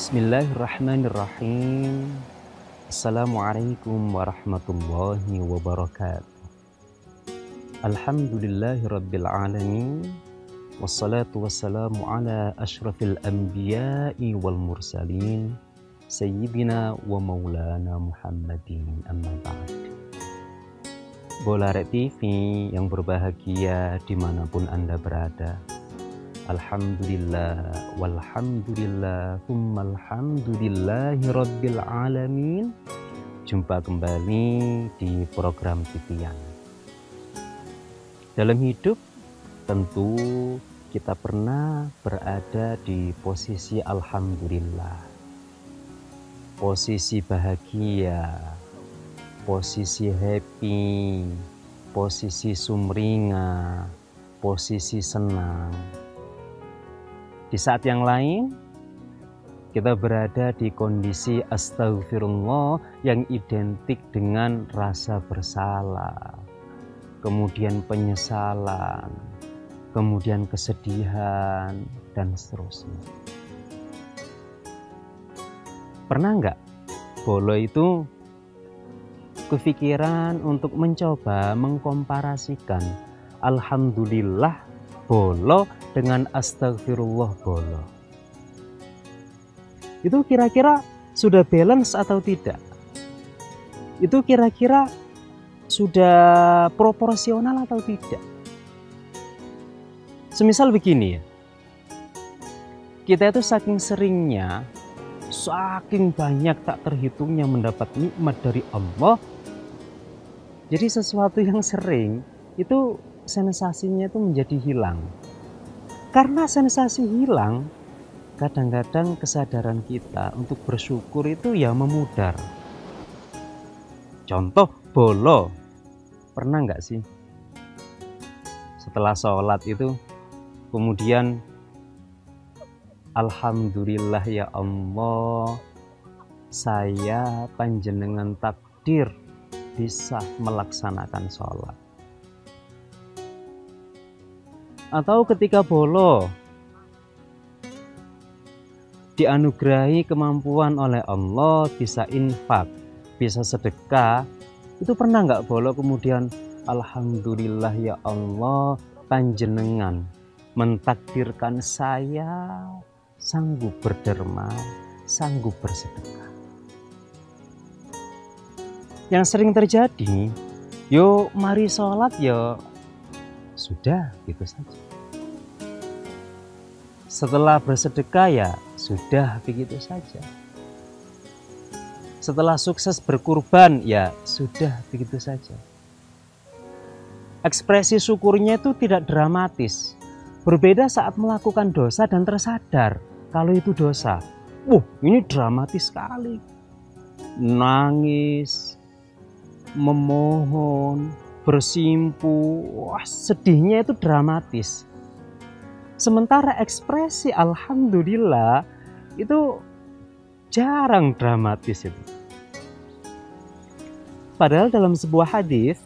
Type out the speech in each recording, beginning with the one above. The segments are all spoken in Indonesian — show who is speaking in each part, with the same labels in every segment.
Speaker 1: Bismillahirrahmanirrahim. Assalamualaikum warahmatullahi wabarakatuh. Alhamdulillahirabbil alamin. Wassalatu wassalamu ala asyrafil anbiya'i wal mursalin sayyidina wa maulana Muhammadin, amma ba'd. Bola TV yang berbahagia dimanapun Anda berada, alhamdulillah walhamdulillah thummalhamdulillahi rabbil alamin. Jumpa kembali di program Titian. Dalam hidup tentu kita pernah berada di posisi alhamdulillah, posisi bahagia, posisi happy, posisi sumringah, posisi senang. Di saat yang lain, kita berada di kondisi astagfirullah yang identik dengan rasa bersalah, kemudian penyesalan, kemudian kesedihan, dan seterusnya. Pernah nggak Bolo itu kepikiran untuk mencoba mengkomparasikan alhamdulillah Bolo dengan astagfirullah Bolo? Itu kira-kira sudah balance atau tidak? Itu kira-kira sudah proporsional atau tidak? Semisal begini ya, kita itu saking seringnya, saking banyak tak terhitungnya mendapat nikmat dari Allah, jadi sesuatu yang sering itu sensasinya itu menjadi hilang. Karena sensasi hilang, kadang-kadang kesadaran kita untuk bersyukur itu ya memudar. Contoh Bolo, pernah nggak sih setelah sholat itu kemudian alhamdulillah ya Allah, saya panjenengan takdir bisa melaksanakan sholat. Atau ketika Bolo dianugerahi kemampuan oleh Allah, bisa infak, bisa sedekah, itu pernah nggak Bolo kemudian alhamdulillah ya Allah, panjenengan mentakdirkan saya sanggup berderma, sanggup bersedekah. Yang sering terjadi, yo mari sholat yo sudah gitu saja. Setelah bersedekah ya sudah begitu saja. Setelah sukses berkurban ya sudah begitu saja. Ekspresi syukurnya itu tidak dramatis. Berbeda saat melakukan dosa dan tersadar kalau itu dosa. Ini dramatis sekali. Nangis, memohon, bersimpu, sedihnya itu dramatis. Sementara ekspresi alhamdulillah itu jarang dramatis itu. Padahal dalam sebuah hadis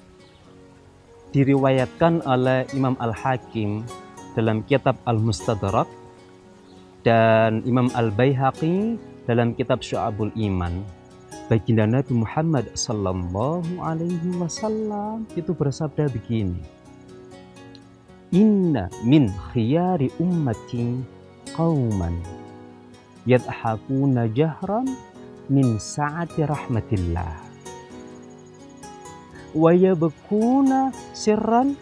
Speaker 1: diriwayatkan oleh Imam Al-Hakim dalam kitab Al-Mustadrak dan Imam Al-Baihaqi dalam kitab Syu'abul Iman, baginda Nabi Muhammad sallallahu alaihi wasallam itu bersabda begini: Inna min khiyari ummati qauman yadhakuna jahran min sa'ati rahmatillah wa yabkuna sirran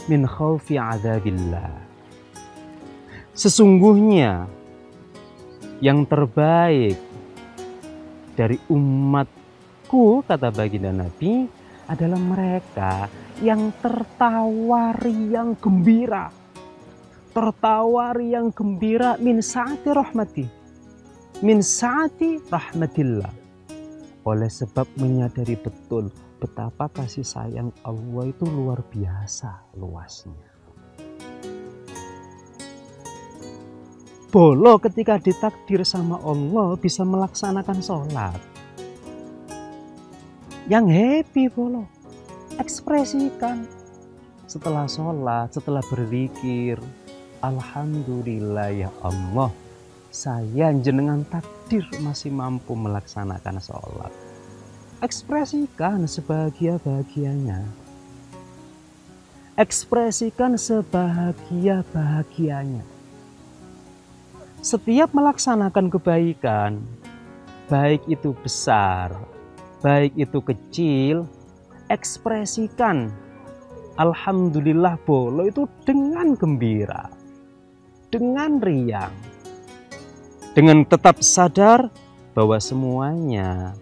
Speaker 1: min khawfi adzabillah. Sesungguhnya yang terbaik dari umatku, kata baginda Nabi, adalah mereka yang tertawa riang gembira. Tertawa riang gembira min saati rahmati, min saati rahmatillah, oleh sebab menyadari betul betapa kasih sayang Allah itu luar biasa luasnya. Bolo ketika ditakdir sama Allah bisa melaksanakan sholat, yang happy Bolo, ekspresikan setelah sholat, setelah berzikir, alhamdulillah ya Allah, saya jenengan takdir masih mampu melaksanakan sholat. Ekspresikan sebahagia-bahagianya. Ekspresikan sebahagia-bahagianya. Setiap melaksanakan kebaikan, baik itu besar, baik itu kecil, ekspresikan alhamdulillah bolo itu dengan gembira, dengan riang, dengan tetap sadar bahwa semuanya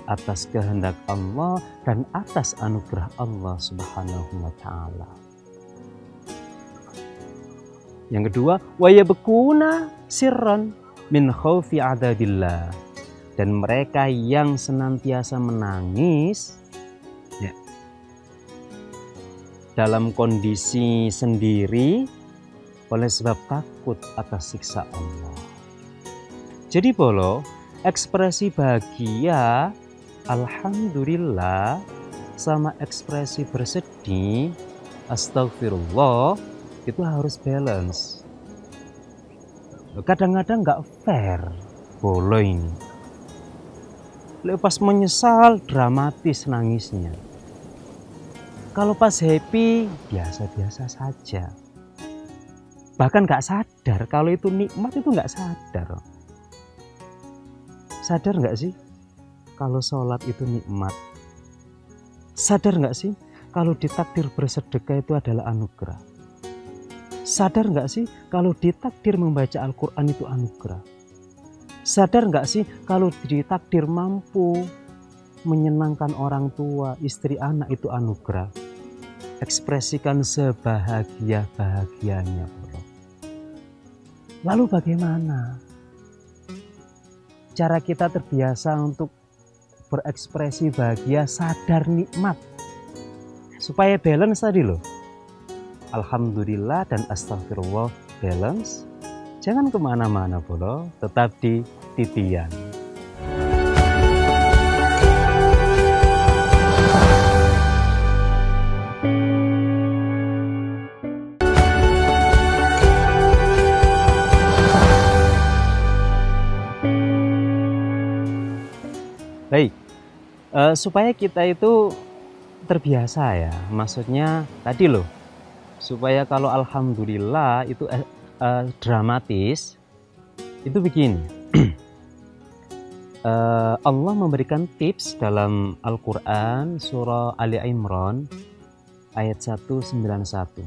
Speaker 1: atas kehendak Allah dan atas anugerah Allah Subhanahu wa Ta'ala. Yang kedua, wa yabkuna sirran min khaufi adabillah, dan mereka yang senantiasa menangis ya, dalam kondisi sendiri oleh sebab takut atas siksa Allah. Jadi bolo, ekspresi bahagia alhamdulillah sama ekspresi bersedih astagfirullah itu harus balance. Kadang-kadang nggak fair bolo ini. Pas menyesal dramatis nangisnya. Kalau pas happy biasa-biasa saja. Bahkan nggak sadar kalau itu nikmat, itu nggak sadar. Sadar nggak sih kalau sholat itu nikmat? Sadar nggak sih kalau ditakdir bersedekah itu adalah anugerah? Sadar nggak sih kalau ditakdir membaca Al-Quran itu anugerah? Sadar nggak sih kalau ditakdir mampu menyenangkan orang tua, istri, anak itu anugerah? Ekspresikan sebahagia-bahagianya. Lalu bagaimana cara kita terbiasa untuk berekspresi bahagia, sadar nikmat, supaya balance tadi loh. Alhamdulillah dan astagfirullah balance. Jangan kemana-mana bolo, tetap di titian. Baik, supaya kita itu terbiasa ya, maksudnya tadi loh, supaya kalau alhamdulillah itu dramatis, itu begini. Allah memberikan tips dalam Al-Quran surah Ali Imran ayat 191.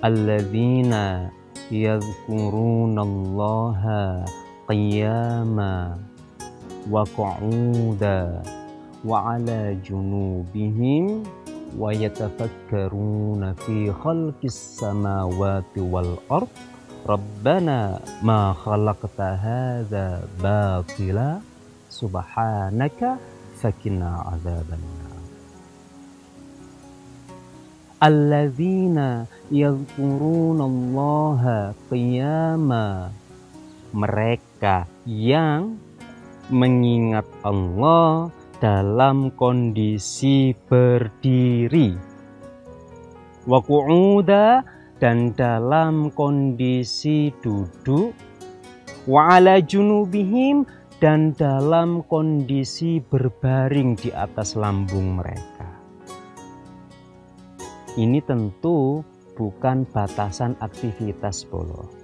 Speaker 1: Alladzina yadhkurunallaha qiyama wa qu'uda wa ala junubihim wa yatafakkaruna fi khalqis samawati wal ard rabbana ma khalaqta hadza batila subhanaka fakina adzabannar. Alladzina yadhkurunallaha qiyama, mereka yang mengingat Allah dalam kondisi berdiri, wa qu'uda, dan dalam kondisi duduk, wa ala junubihim, dan dalam kondisi berbaring di atas lambung mereka. Ini tentu bukan batasan aktivitas bolo.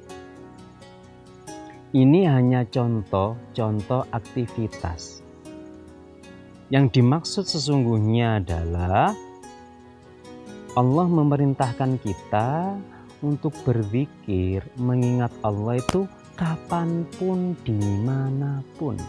Speaker 1: Ini hanya contoh aktivitas. Yang dimaksud sesungguhnya adalah Allah memerintahkan kita untuk berzikir, mengingat Allah itu kapanpun, dimanapun.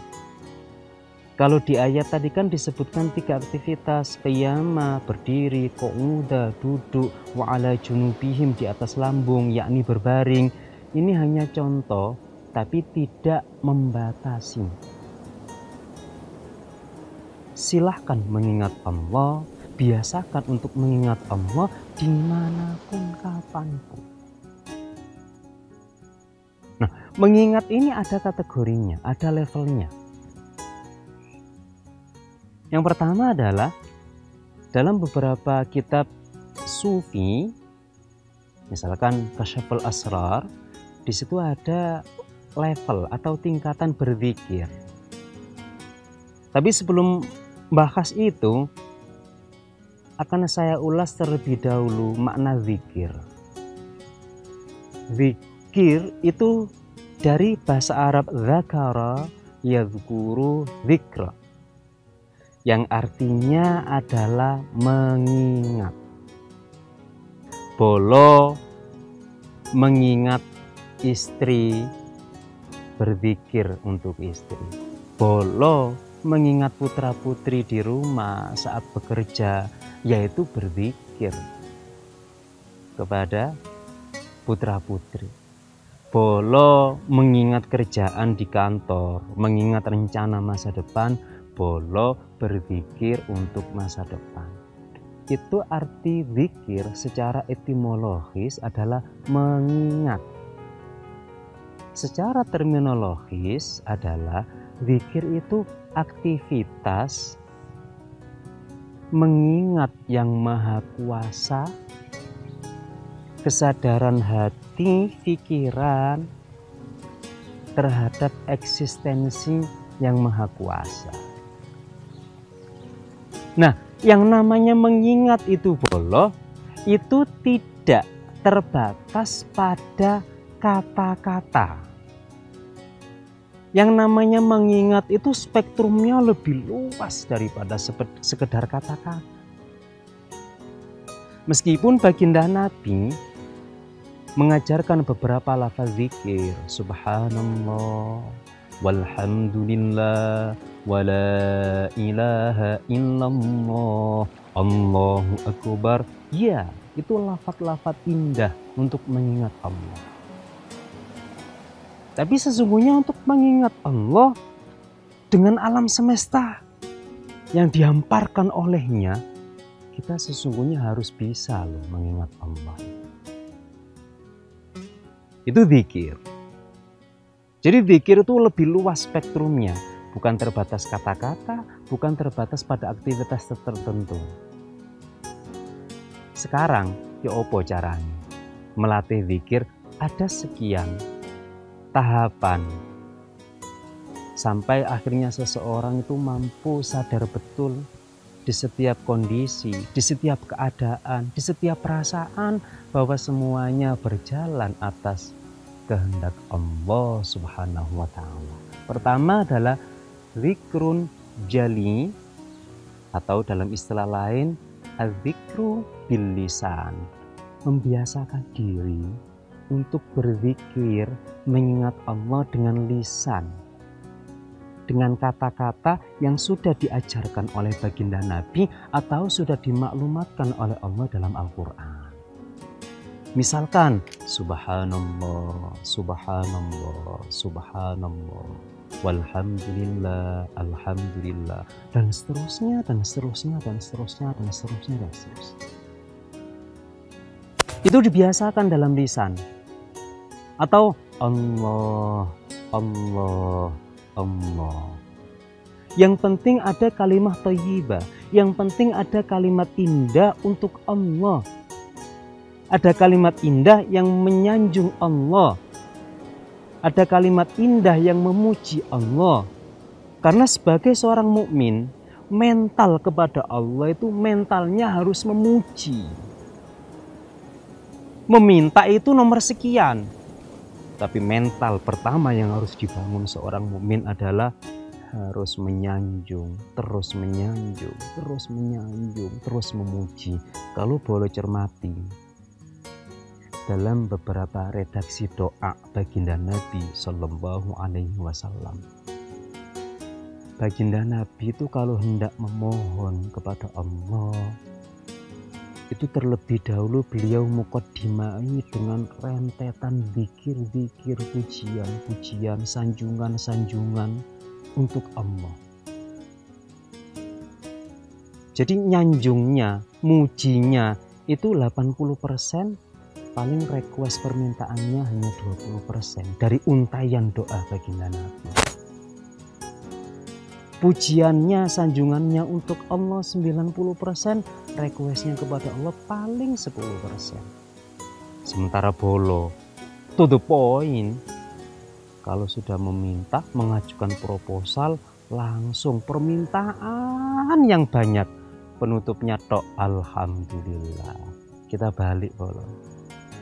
Speaker 1: Kalau di ayat tadi kan disebutkan 3 aktivitas, qiyama, berdiri, qu'uda, duduk, wa ala junubihim, di atas lambung, yakni berbaring. Ini hanya contoh, tapi tidak membatasi. Silahkan mengingat Allah, biasakan untuk mengingat Allah dimanapun, kapanpun. Nah, mengingat ini ada kategorinya, ada levelnya. Yang pertama adalah dalam beberapa kitab sufi, misalkan Kasyaful Asrar, di situ ada level atau tingkatan berzikir. Tapi sebelum bahas itu, akan saya ulas terlebih dahulu makna zikir. Zikir itu dari bahasa Arab zakara yadhkuru zikra, yang artinya adalah mengingat. Bolo mengingat istri, berzikir untuk istri. Bolo mengingat putra-putri di rumah saat bekerja, yaitu berzikir kepada putra-putri. Bolo mengingat kerjaan di kantor, mengingat rencana masa depan, bolo berzikir untuk masa depan. Itu arti zikir secara etimologis adalah mengingat. Secara terminologis adalah zikir itu aktivitas mengingat yang maha kuasa, kesadaran hati, pikiran terhadap eksistensi yang maha kuasa. Nah, yang namanya mengingat itu bolo, itu tidak terbatas pada kata-kata. Yang namanya mengingat itu spektrumnya lebih luas daripada sekedar kata-kata. Meskipun baginda Nabi mengajarkan beberapa lafaz zikir, subhanallah, walhamdulillah, wala ilaha illallah, Allahu akbar. Ya, itu lafaz-lafaz indah untuk mengingat Allah. Tapi sesungguhnya untuk mengingat Allah dengan alam semesta yang dihamparkan olehnya, kita sesungguhnya harus bisa loh mengingat Allah. Itu zikir. Jadi zikir itu lebih luas spektrumnya, bukan terbatas kata-kata, bukan terbatas pada aktivitas tertentu. Sekarang, ya opo caranya? Melatih zikir ada sekian tahapan sampai akhirnya seseorang itu mampu sadar betul di setiap kondisi, di setiap keadaan, di setiap perasaan bahwa semuanya berjalan atas kehendak Allah Subhanahu wa Ta'ala. Pertama adalah zikrun jali, atau dalam istilah lain az-zikru bil lisan, membiasakan diri untuk berzikir mengingat Allah dengan lisan, dengan kata-kata yang sudah diajarkan oleh baginda Nabi atau sudah dimaklumatkan oleh Allah dalam Al-Quran. Misalkan subhanallah, subhanallah, subhanallah, walhamdulillah, alhamdulillah, dan seterusnya, dan seterusnya, dan seterusnya, dan seterusnya, dan seterusnya. Itu dibiasakan dalam lisan. Atau Allah, Allah, Allah. Yang penting ada kalimat thayyibah, yang penting ada kalimat indah untuk Allah. Ada kalimat indah yang menyanjung Allah. Ada kalimat indah yang memuji Allah. Karena sebagai seorang mukmin, mental kepada Allah itu mentalnya harus memuji. Meminta itu nomor sekian. Tapi mental pertama yang harus dibangun seorang mukmin adalah harus menyanjung, terus menyanjung, terus menyanjung, terus memuji. Kalau boleh cermati dalam beberapa redaksi doa baginda Nabi Shallallahu Alaihi Wasallam, baginda Nabi itu kalau hendak memohon kepada Allah, itu terlebih dahulu beliau muqaddimai dengan rentetan zikir-zikir, pujian-pujian, sanjungan-sanjungan untuk Allah. Jadi nyanjungnya, mujinya itu 80%, paling request permintaannya hanya 20% dari untayan doa baginda Nabi. Pujiannya, sanjungannya untuk Allah 90%, requestnya kepada Allah paling 10%. Sementara bolo to the point. Kalau sudah meminta, mengajukan proposal, langsung permintaan yang banyak. Penutupnya tok alhamdulillah. Kita balik bolo.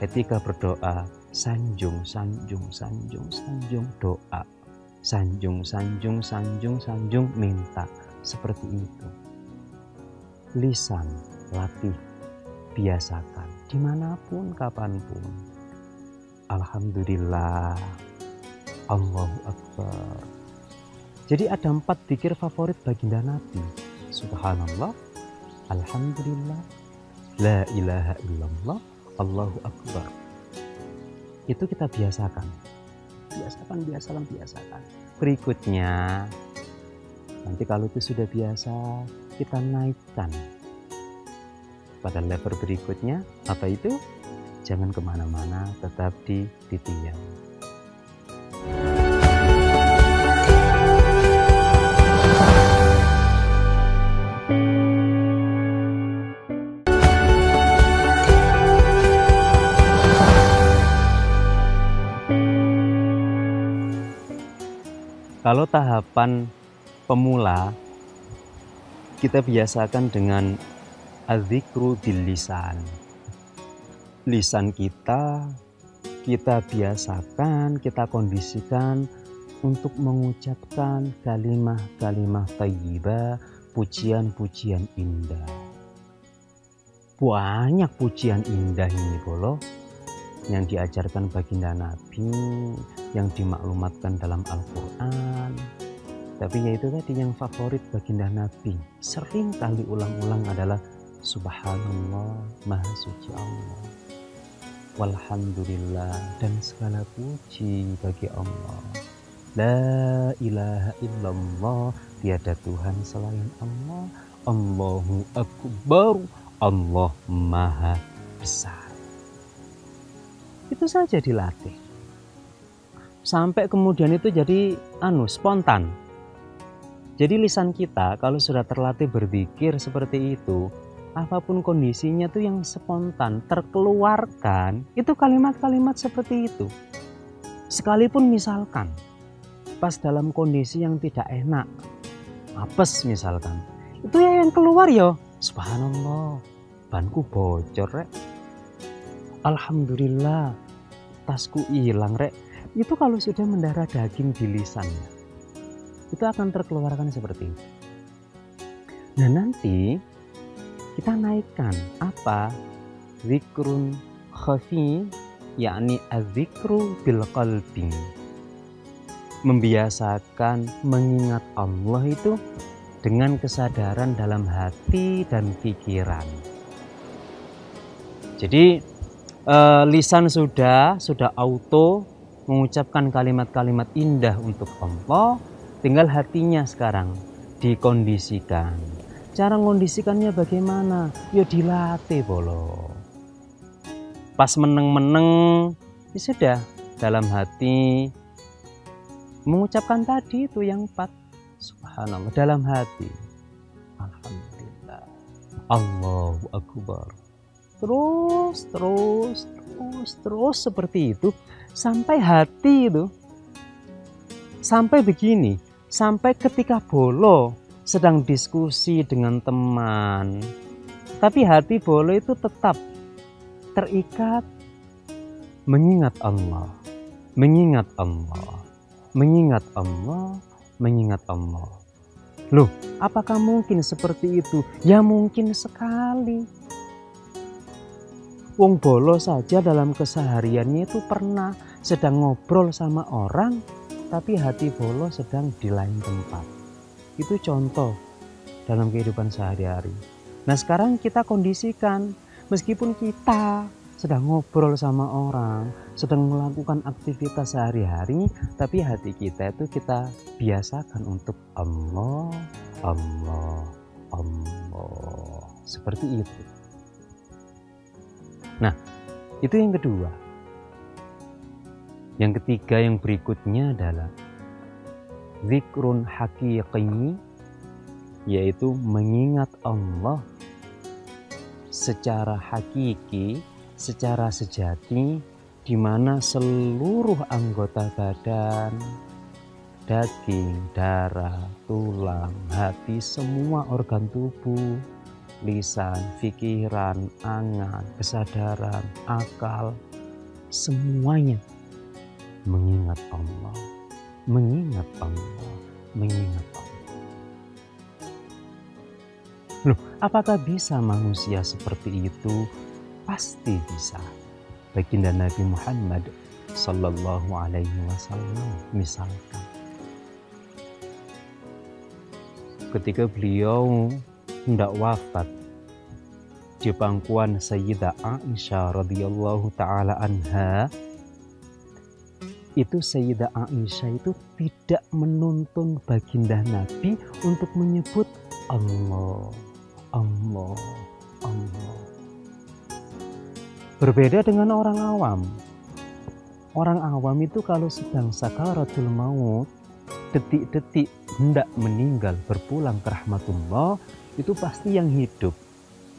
Speaker 1: Ketika berdoa, sanjung, sanjung, sanjung, sanjung, doa. Sanjung, sanjung, sanjung, sanjung, minta. Seperti itu. Lisan, latih, biasakan. Dimanapun, kapanpun. Alhamdulillah. Allahu Akbar. Jadi ada 4 dzikir favorit baginda Nabi. Subhanallah, Alhamdulillah, La ilaha illallah, Allahu Akbar. Itu kita biasakan. Biasakan, biasakan, biasakan. Berikutnya, nanti kalau itu sudah biasa, kita naikkan pada level berikutnya. Apa itu? Jangan kemana-mana, tetap di Titian. Kalau tahapan pemula, kita biasakan dengan adzikru bil lisan. Lisan kita biasakan, kita kondisikan untuk mengucapkan kalimah-kalimah thayyibah, pujian-pujian indah. Banyak pujian indah ini bolo yang diajarkan baginda Nabi, yang dimaklumatkan dalam Al-Quran. Tapi yaitu tadi yang favorit baginda Nabi, sering kali ulang-ulang adalah Subhanallah, Maha Suci Allah, Walhamdulillah, dan segala puji bagi Allah. La ilaha illallah, tiada Tuhan selain Allah. Allahu Akbar, Allah Maha Besar. Itu saja dilatih. Sampai kemudian itu jadi spontan. Jadi lisan kita kalau sudah terlatih berzikir seperti itu, apapun kondisinya tuh yang spontan, terkeluarkan, itu kalimat-kalimat seperti itu. Sekalipun misalkan pas dalam kondisi yang tidak enak, apes misalkan, itu ya yang keluar ya subhanallah, banku bocor rek, alhamdulillah tasku hilang rek. Itu kalau sudah mendarah daging di lisannya, itu akan terkeluarkan seperti itu. Nah nanti kita naikkan apa? Zikrun khafi, yakni adzikru bil qalbi. Membiasakan mengingat Allah itu dengan kesadaran dalam hati dan pikiran. Jadi lisan sudah auto mengucapkan kalimat-kalimat indah untuk Allah, tinggal hatinya sekarang dikondisikan. Cara mengondisikannya bagaimana? Ya dilatih bolo. Pas meneng-meneng, ya sudah dalam hati mengucapkan tadi itu yang 4. Subhanallah dalam hati. Alhamdulillah. Allahu Akbar. Terus seperti itu sampai hati itu. Sampai begini, sampai ketika bolo sedang diskusi dengan teman, tapi hati bolo itu tetap terikat mengingat Allah, mengingat Allah, mengingat Allah, mengingat Allah. Loh, apakah mungkin seperti itu? Ya mungkin sekali. Wong bolo saja dalam kesehariannya itu pernah sedang ngobrol sama orang, tapi hati bolo sedang di lain tempat. Itu contoh dalam kehidupan sehari-hari. Nah sekarang kita kondisikan, meskipun kita sedang ngobrol sama orang, sedang melakukan aktivitas sehari-hari, tapi hati kita itu kita biasakan untuk Allah, Allah, Allah. Seperti itu. Nah, itu yang kedua. Yang ketiga, yang berikutnya adalah zikrun haqiqi, yaitu mengingat Allah secara hakiki, secara sejati di mana seluruh anggota badan, daging, darah, tulang, hati, semua organ tubuh, lisan, pikiran, angan, kesadaran, akal, semuanya mengingat Allah, mengingat Allah, mengingat Allah. Loh, apakah bisa manusia seperti itu? Pasti bisa. Baginda Nabi Muhammad Sallallahu Alaihi Wasallam misalkan, ketika beliau hendak wafat di pangkuan Sayyidah Aisyah radhiyallahu taala anha, itu Sayyidah Aisyah itu tidak menuntun baginda Nabi untuk menyebut Allah, Allah, Allah. Berbeda dengan orang awam. Orang awam itu kalau sedang sakaratul maut, detik-detik hendak meninggal berpulang ke rahmatullah, itu pasti yang hidup,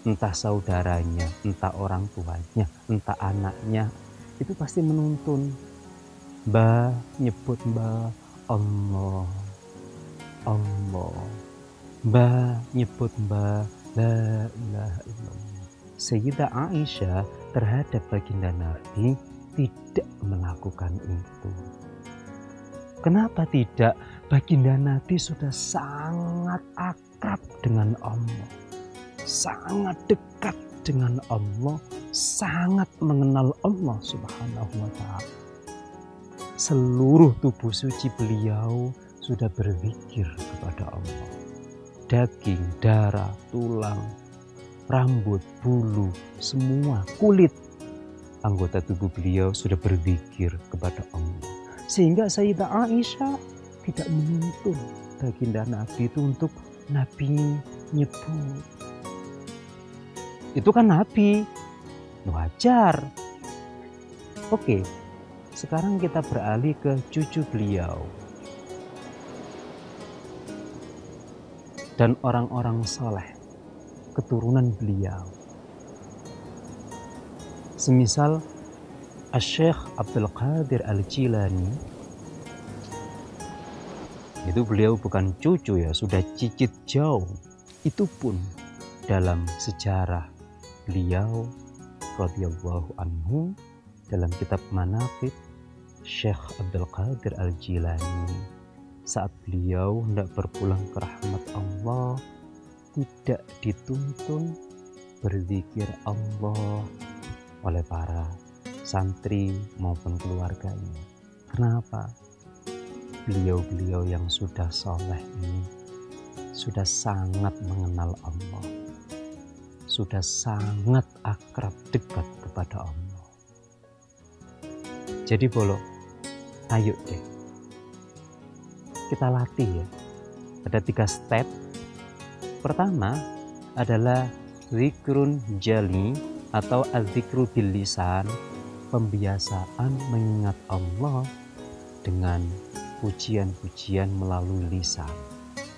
Speaker 1: entah saudaranya, entah orang tuanya, entah anaknya, itu pasti menuntun, Mbah, nyebut Mbah, Allah, Allah, Mbah, nyebut Mbah, la ilaha illallah. Sayyidah Aisyah terhadap baginda Nabi tidak melakukan itu. Kenapa tidak? Baginda Nabi sudah sangat akrab dengan Allah, sangat dekat dengan Allah, sangat mengenal Allah Subhanahu wa ta'ala. Seluruh tubuh suci beliau sudah berzikir kepada Allah. Daging, darah, tulang, rambut, bulu, semua kulit anggota tubuh beliau sudah berzikir kepada Allah. Sehingga Sayyidah Aisyah tidak menuntun baginda Nabi itu untuk Nabi nyebut. Itu kan Nabi, wajar. Oke, sekarang kita beralih ke cucu beliau dan orang-orang soleh keturunan beliau. Semisal Asy-Syaikh Abdul Qadir Al-Jilani, itu beliau bukan cucu ya, sudah cicit jauh. Itu pun dalam sejarah beliau radhiyallahu anhu, dalam kitab Manaqib Syekh Abdul Qadir Al-Jilani, saat beliau hendak berpulang ke rahmat Allah, tidak dituntun berzikir Allah oleh para santri maupun keluarganya. Kenapa? Beliau-beliau yang sudah soleh ini sudah sangat mengenal Allah, sudah sangat akrab dekat kepada Allah. Jadi bolok, ayo deh kita latih ya. Ada 3 step. Pertama adalah zikrun jali atau az-zikru bil lisan, pembiasaan mengingat Allah dengan pujian-pujian melalui lisan.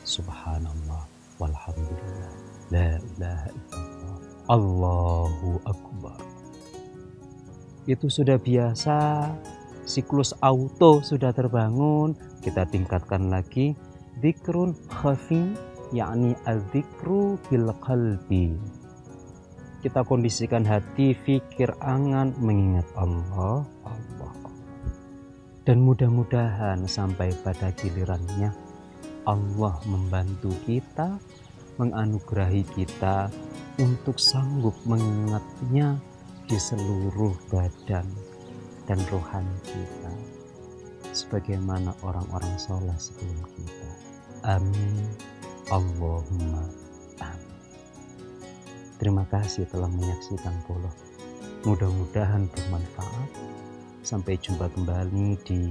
Speaker 1: Subhanallah walhamdulillah la ilaha illallah Allahu akbar. Itu sudah biasa, siklus auto sudah terbangun. Kita tingkatkan lagi zikrun khafi, yakni az-zikru bil qalbi. Kita kondisikan hati, fikir, angan mengingat Allah, Allah. Dan mudah-mudahan sampai pada gilirannya Allah membantu kita, menganugerahi kita untuk sanggup mengingatnya di seluruh badan dan rohani kita, sebagaimana orang-orang soleh sebelum kita. Amin. Allahumma amin. Terima kasih telah menyaksikan Poloh. Mudah-mudahan bermanfaat. Sampai jumpa kembali di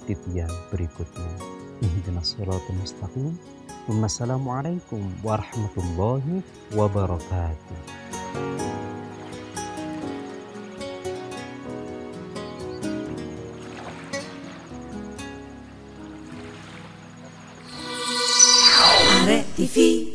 Speaker 1: titian berikutnya. Ihdinas shiratal mustaqim. Wassalamualaikum warahmatullahi wabarakatuh.
Speaker 2: Arek TV